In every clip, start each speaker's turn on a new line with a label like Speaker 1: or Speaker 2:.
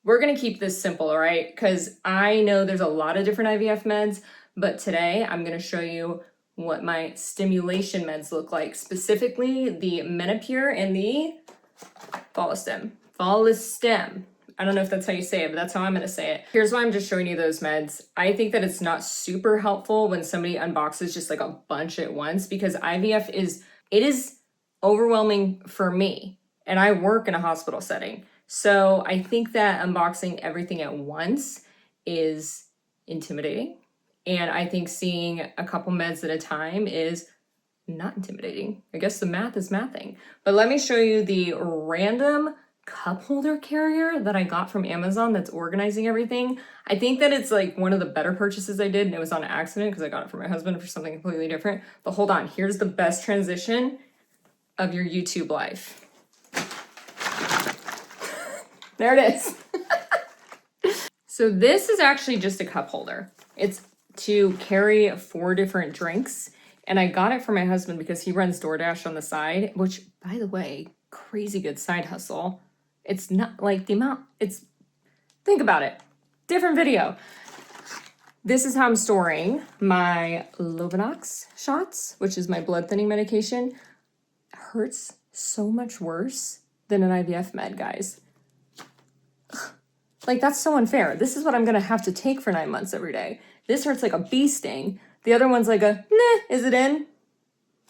Speaker 1: We're gonna keep this simple, all right? Because I know there's a lot of different IVF meds, but today I'm gonna show you what my stimulation meds look like, specifically the Menopur and the follistim. Follistim. I don't know if that's how you say it, but that's how I'm gonna say it. Here's why I'm just showing you those meds. I think that it's not super helpful when somebody unboxes just like a bunch at once, because IVF is overwhelming for me, and I work in a hospital setting. So I think that unboxing everything at once is intimidating. And I think seeing a couple meds at a time is not intimidating. I guess the math is mathing. But let me show you the random cup holder carrier that I got from Amazon that's organizing everything. I think that it's like one of the better purchases I did, and it was on accident because I got it for my husband for something completely different. But hold on, here's the best transition of your YouTube life. There it is. So this is actually just a cup holder. It's to carry 4 different drinks. And I got it for my husband because he runs DoorDash on the side, which, by the way, crazy good side hustle. It's not like the amount, think about it. Different video. This is how I'm storing my Lovenox shots, which is my blood thinning medication. It hurts so much worse than an IVF med, guys. Like, that's so unfair. This is what I'm gonna have to take for 9 months every day. This hurts like a bee sting. The other one's like a, nah, is it in?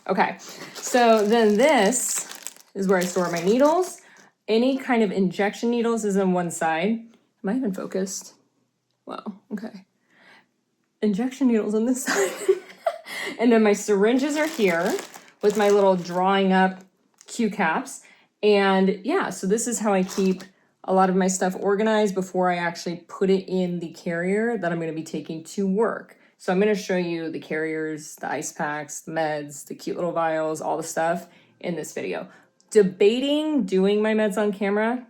Speaker 1: Okay, so then this is where I store my needles. Any kind of injection needles is on one side. Am I even focused? Wow, okay. Injection needles on this side. And then my syringes are here with my little drawing up Q caps. And yeah, so this is how I keep a lot of my stuff organized before I actually put it in the carrier that I'm going to be taking to work. So I'm going to show you the carriers, the ice packs, the meds, the cute little vials, all the stuff in this video. Debating doing my meds on camera.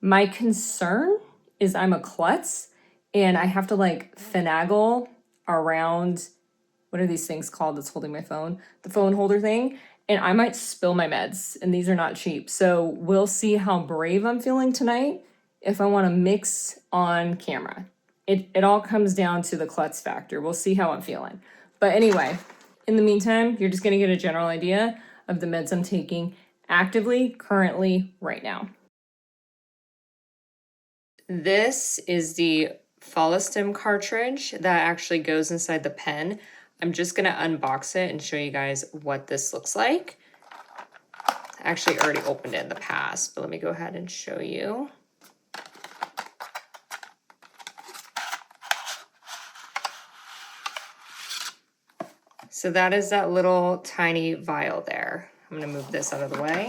Speaker 1: My concern is I'm a klutz and I have to like finagle around, what are these things called that's holding my phone? The phone holder thing. And I might spill my meds, and these are not cheap. So we'll see how brave I'm feeling tonight if I want to mix on camera. It all comes down to the klutz factor. We'll see how I'm feeling. But anyway, in the meantime, you're just going to get a general idea of the meds I'm taking actively, currently, right now. This is the follistim cartridge that actually goes inside the pen. I'm just going to unbox it and show you guys what this looks like. I actually already opened it in the past, but let me go ahead and show you. So that is that little tiny vial there. I'm going to move this out of the way.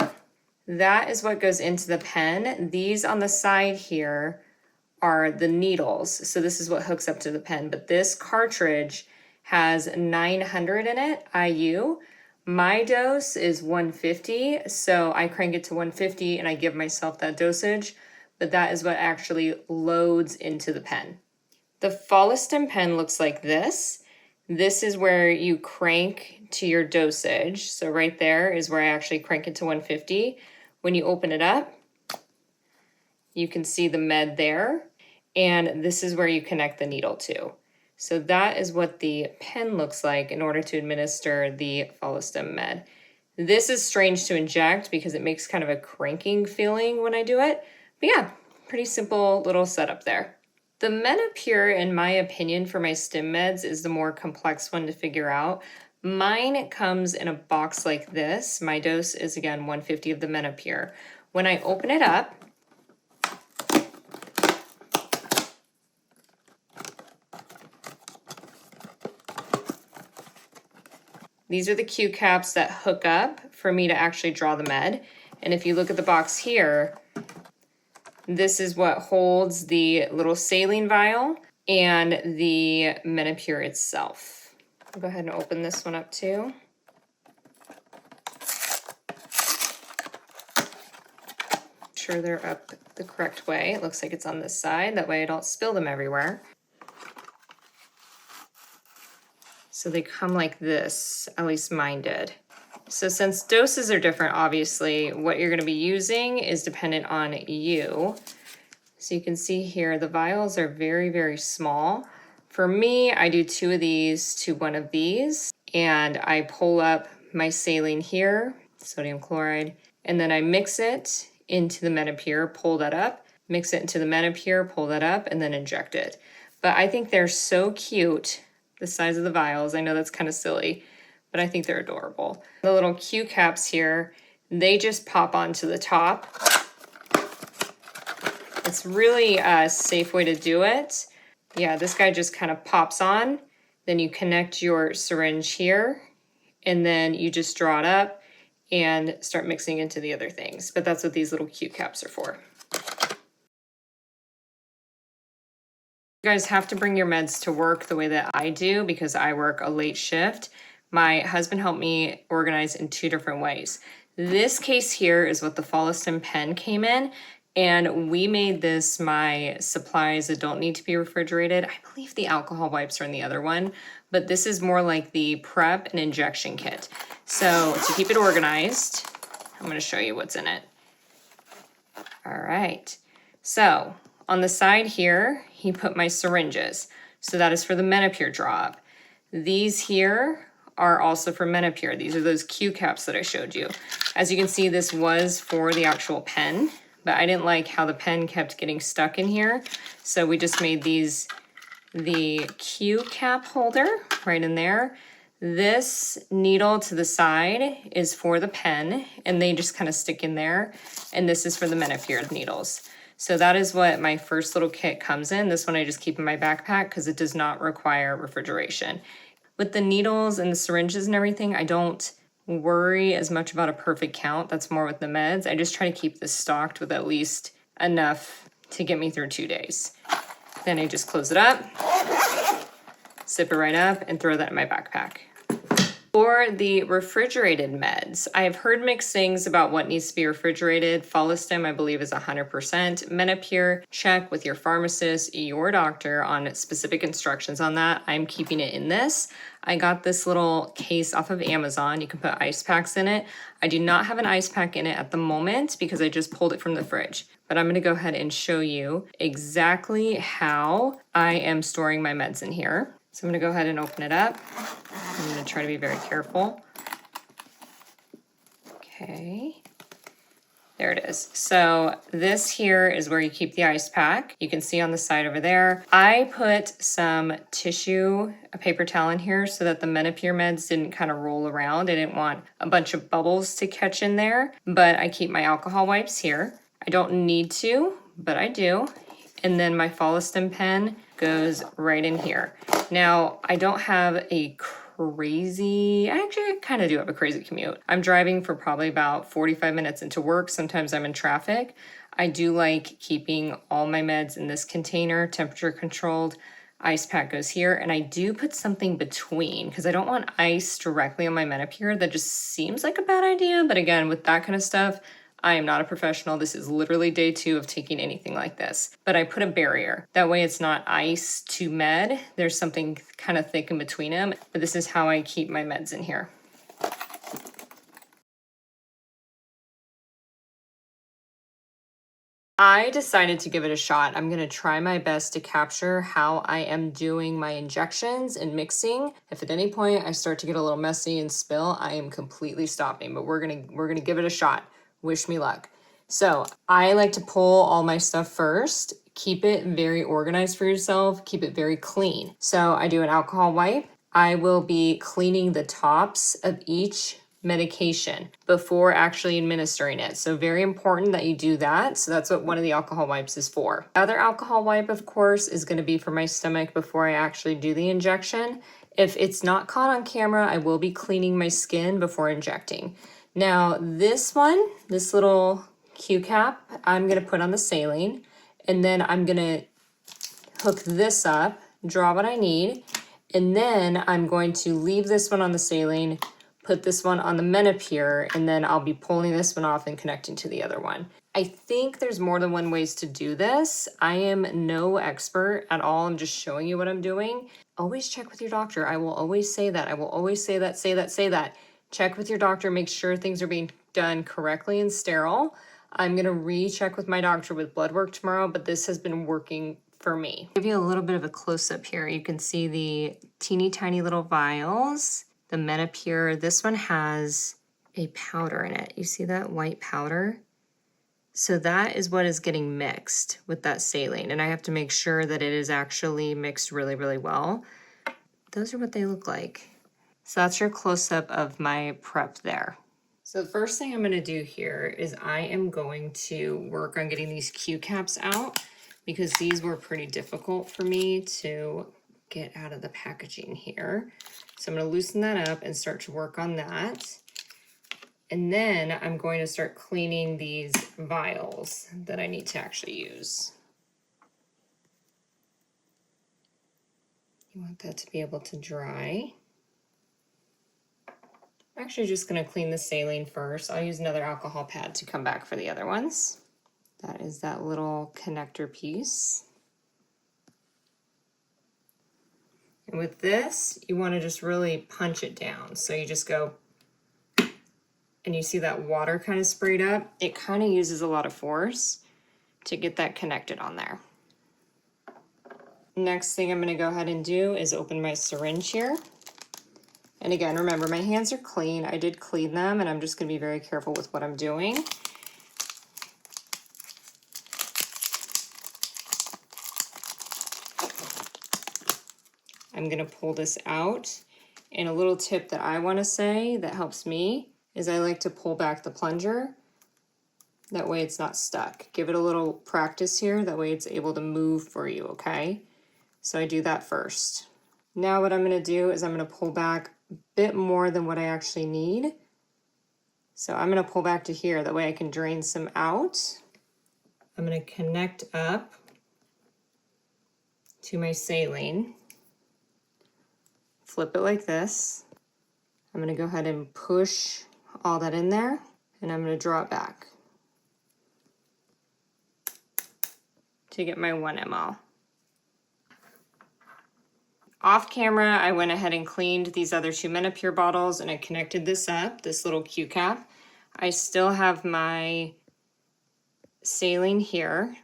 Speaker 1: That is what goes into the pen. These on the side here are the needles. So this is what hooks up to the pen, but this cartridge has 900 in it, IU. My dose is 150, so I crank it to 150 and I give myself that dosage, but that is what actually loads into the pen. The follistim pen looks like this. This is where you crank to your dosage. So right there is where I actually crank it to 150. When you open it up, you can see the med there, and this is where you connect the needle to. So that is what the pen looks like in order to administer the follistim med. This is strange to inject because it makes kind of a cranking feeling when I do it. But yeah, pretty simple little setup there. The Menopur, in my opinion, for my stim meds is the more complex one to figure out. Mine comes in a box like this. My dose is, again, 150 of the Menopur. When I open it up, these are the Q caps that hook up for me to actually draw the med. And if you look at the box here, this is what holds the little saline vial and the Menopur itself. I'll go ahead and open this one up too. Make sure they're up the correct way. It looks like it's on this side. That way I don't spill them everywhere. So they come like this, at least mine did. So since doses are different, obviously, what you're gonna be using is dependent on you. So you can see here, the vials are very, very small. For me, I do 2 of these to 1 of these, and I pull up my saline here, sodium chloride, and then I mix it into the Menopur, pull that up, mix it into the Menopur, pull that up, and then inject it. But I think they're so cute, the size of the vials. I know that's kind of silly, but I think they're adorable. The little Q caps here, they just pop onto the top. It's really a safe way to do it. Yeah, this guy just kind of pops on. Then you connect your syringe here, and then you just draw it up and start mixing into the other things. But that's what these little Q caps are for. You guys have to bring your meds to work the way that I do because I work a late shift. My husband helped me organize in 2 different ways. This case here is what the follistim pen came in, and we made this my supplies that don't need to be refrigerated. I believe the alcohol wipes are in the other one, but this is more like the prep and injection kit. So to keep it organized, I'm going to show you what's in it. All right. So on the side here, he put my syringes. So that is for the Menopur drop. These here are also for Menopur. These are those Q caps that I showed you. As you can see, this was for the actual pen, but I didn't like how the pen kept getting stuck in here. So we just made these the Q cap holder right in there. This needle to the side is for the pen, and they just kind of stick in there. And this is for the Menopur needles. So that is what my first little kit comes in. This one I just keep in my backpack because it does not require refrigeration. With the needles and the syringes and everything, I don't worry as much about a perfect count. That's more with the meds. I just try to keep this stocked with at least enough to get me through 2 days. Then I just close it up, zip it right up, and throw that in my backpack. For the refrigerated meds, I've heard mixed things about what needs to be refrigerated. Follistim, I believe, is 100%. Menopur, check with your pharmacist, your doctor on specific instructions on that. I'm keeping it in this. I got this little case off of Amazon. You can put ice packs in it. I do not have an ice pack in it at the moment because I just pulled it from the fridge. But I'm going to go ahead and show you exactly how I am storing my meds in here. So I'm going to go ahead and open it up. I'm going to try to be very careful. Okay. There it is. So this here is where you keep the ice pack. You can see on the side over there. I put some tissue, a paper towel in here so that the Menopur meds didn't kind of roll around. I didn't want a bunch of bubbles to catch in there, but I keep my alcohol wipes here. I don't need to, but I do. And then my follistim pen goes right in here. Now, I don't have a crazy, actually I kind of do have a crazy commute. I'm driving for probably about 45 minutes into work. Sometimes I'm in traffic. I do like keeping all my meds in this container, temperature controlled. Ice pack goes here, and I do put something between because I don't want ice directly on my Menopur. That just seems like a bad idea. But again, with that kind of stuff, I am not a professional. This is literally day 2 of taking anything like this. But I put a barrier. That way it's not ice to med. There's something kind of thick in between them. But this is how I keep my meds in here. I decided to give it a shot. I'm gonna try my best to capture how I am doing my injections and mixing. If at any point I start to get a little messy and spill, I am completely stopping, but we're gonna give it a shot. Wish me luck. So I like to pull all my stuff first. Keep it very organized for yourself. Keep it very clean. So I do an alcohol wipe. I will be cleaning the tops of each medication before actually administering it. So very important that you do that. So that's what one of the alcohol wipes is for. The other alcohol wipe, of course, is going to be for my stomach before I actually do the injection. If it's not caught on camera, I will be cleaning my skin before injecting. Now this one, this little Q cap, I'm going to put on the saline, and then I'm going to hook this up, draw what I need, and then I'm going to leave this one on the saline, put this one on the Menopur, and then I'll be pulling this one off and connecting to the other one. I think there's more than one ways to do this. I am no expert at all. I'm just showing you what I'm doing. Always check with your doctor. I will always say that. I will always say that, say that, say that. Check with your doctor, make sure things are being done correctly and sterile. I'm gonna recheck with my doctor with blood work tomorrow, but this has been working for me. I'll give you a little bit of a close-up here. You can see the teeny tiny little vials, the Menopur. This one has a powder in it. You see that white powder? So that is what is getting mixed with that saline, and I have to make sure that it is actually mixed really, really well. Those are what they look like. So that's your close-up of my prep there. So the first thing I'm going to do here is I am going to work on getting these Q caps out because these were pretty difficult for me to get out of the packaging here. So I'm going to loosen that up and start to work on that. And then I'm going to start cleaning these vials that I need to actually use. You want that to be able to dry. I'm actually just going to clean the saline first. I'll use another alcohol pad to come back for the other ones. That is that little connector piece. And with this, you want to just really punch it down. So you just go, and you see that water kind of sprayed up. It kind of uses a lot of force to get that connected on there. Next thing I'm going to go ahead and do is open my syringe here. And again, remember, my hands are clean. I did clean them, and I'm just going to be very careful with what I'm doing. I'm going to pull this out. And a little tip that I want to say that helps me is I like to pull back the plunger. That way it's not stuck. Give it a little practice here. That way it's able to move for you, okay? So I do that first. Now what I'm going to do is I'm going to pull back a bit more than what I actually need. So I'm going to pull back to here. That way I can drain some out. I'm going to connect up to my saline. Flip it like this. I'm going to go ahead and push all that in there, and I'm going to draw it back to get my 1 ml. Off camera, I went ahead and cleaned these other 2 Menopur bottles, and I connected this up, this little Q cap. I still have my saline here.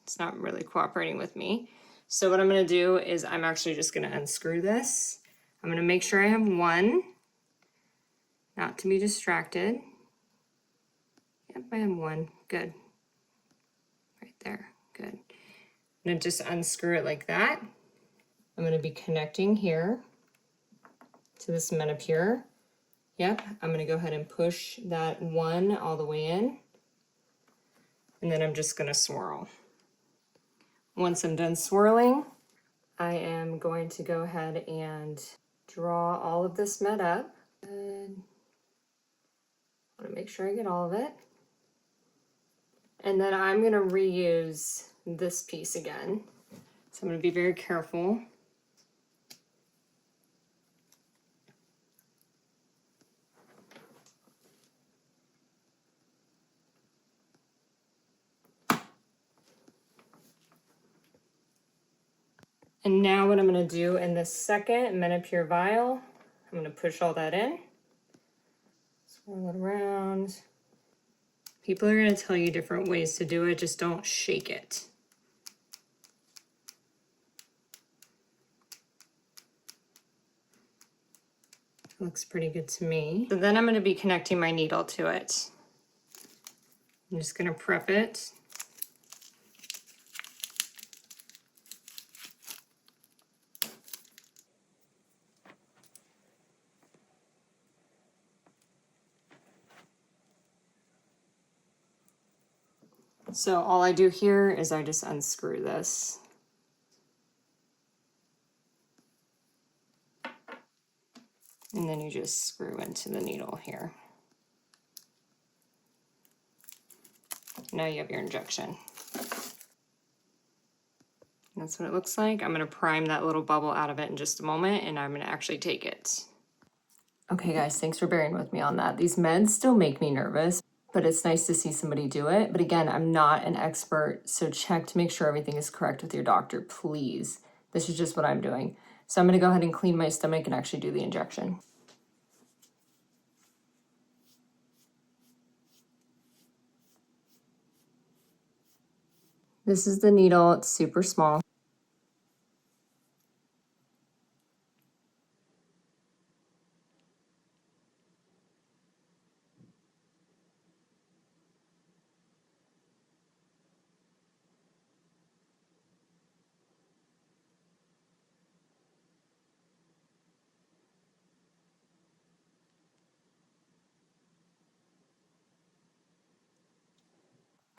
Speaker 1: It's not really cooperating with me. So what I'm going to do is I'm actually just going to unscrew this. I'm going to make sure I have 1, not to be distracted. Yep, I have 1. Good. Right there. Good. I'm going to just unscrew it like that. I'm going to be connecting here to this Menopur. Yep, I'm going to go ahead and push that 1 all the way in. And then I'm just going to swirl. Once I'm done swirling, I am going to go ahead and draw all of this med up. And I want to make sure I get all of it. And then I'm going to reuse this piece again. So I'm going to be very careful. And now what I'm going to do in this second Menopur vial, I'm going to push all that in. Swirl it around. People are going to tell you different ways to do it, just don't shake it. Looks pretty good to me. So then I'm going to be connecting my needle to it. I'm just going to prep it. So all I do here is I just unscrew this. And then you just screw into the needle here. Now you have your injection. That's what it looks like. I'm gonna prime that little bubble out of it in just a moment, and I'm gonna actually take it. Okay guys, thanks for bearing with me on that. These meds still make me nervous, but it's nice to see somebody do it. But again, I'm not an expert, so check to make sure everything is correct with your doctor, please. This is just what I'm doing. So I'm gonna go ahead and clean my stomach and actually do the injection. This is the needle, it's super small.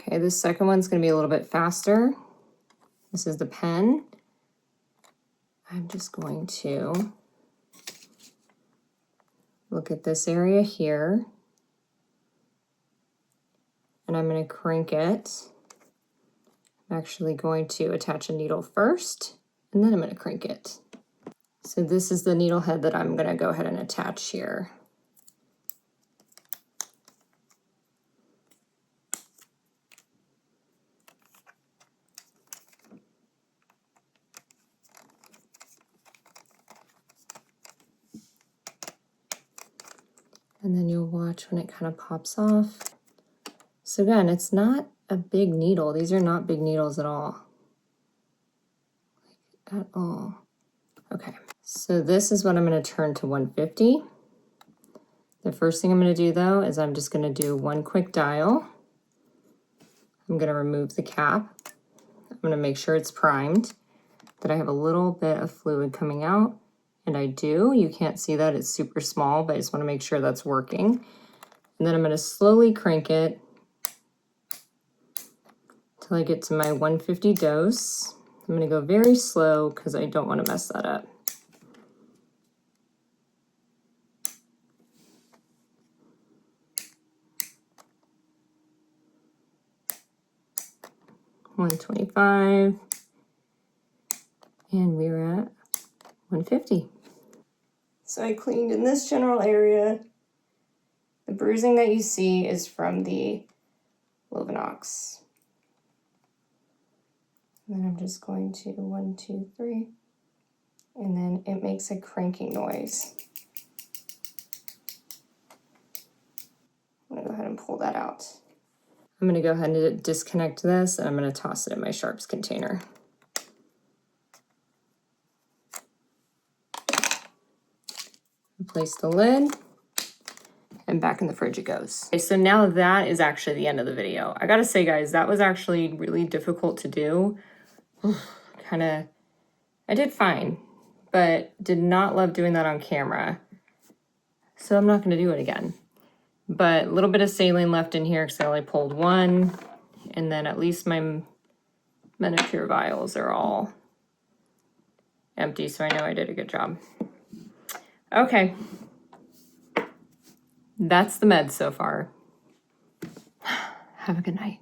Speaker 1: Okay, this second one's gonna be a little bit faster. This is the pen. I'm just going to look at this area here, and I'm going to crank it. I'm actually going to attach a needle first, and then I'm going to crank it. So this is the needle head that I'm going to go ahead and attach here. And then you'll watch when it kind of pops off. So again, it's not a big needle. These are not big needles at all. At all. Okay, so this is what I'm going to turn to 150. The first thing I'm going to do though is I'm just going to do one quick dial. I'm going to remove the cap. I'm going to make sure it's primed, that I have a little bit of fluid coming out, and I do. You can't see that, it's super small, but I just want to make sure that's working. And then I'm going to slowly crank it till I get to my 150 dose. I'm going to go very slow because I don't want to mess that up. $125, and we're at 150. So I cleaned in this general area. The bruising that you see is from the Lovenox. And then I'm just going to 1, 2, 3, and then it makes a cranking noise. I'm gonna go ahead and pull that out. I'm gonna go ahead and disconnect this, and I'm gonna toss it in my sharps container. Place the lid, and back in the fridge it goes. Okay, so now that is actually the end of the video. I gotta say, guys, that was actually really difficult to do. I did fine, but did not love doing that on camera. So I'm not gonna do it again. But a little bit of saline left in here because I only pulled one, and then at least my Menopur vials are all empty, so I know I did a good job. Okay, that's the meds so far. Have a good night.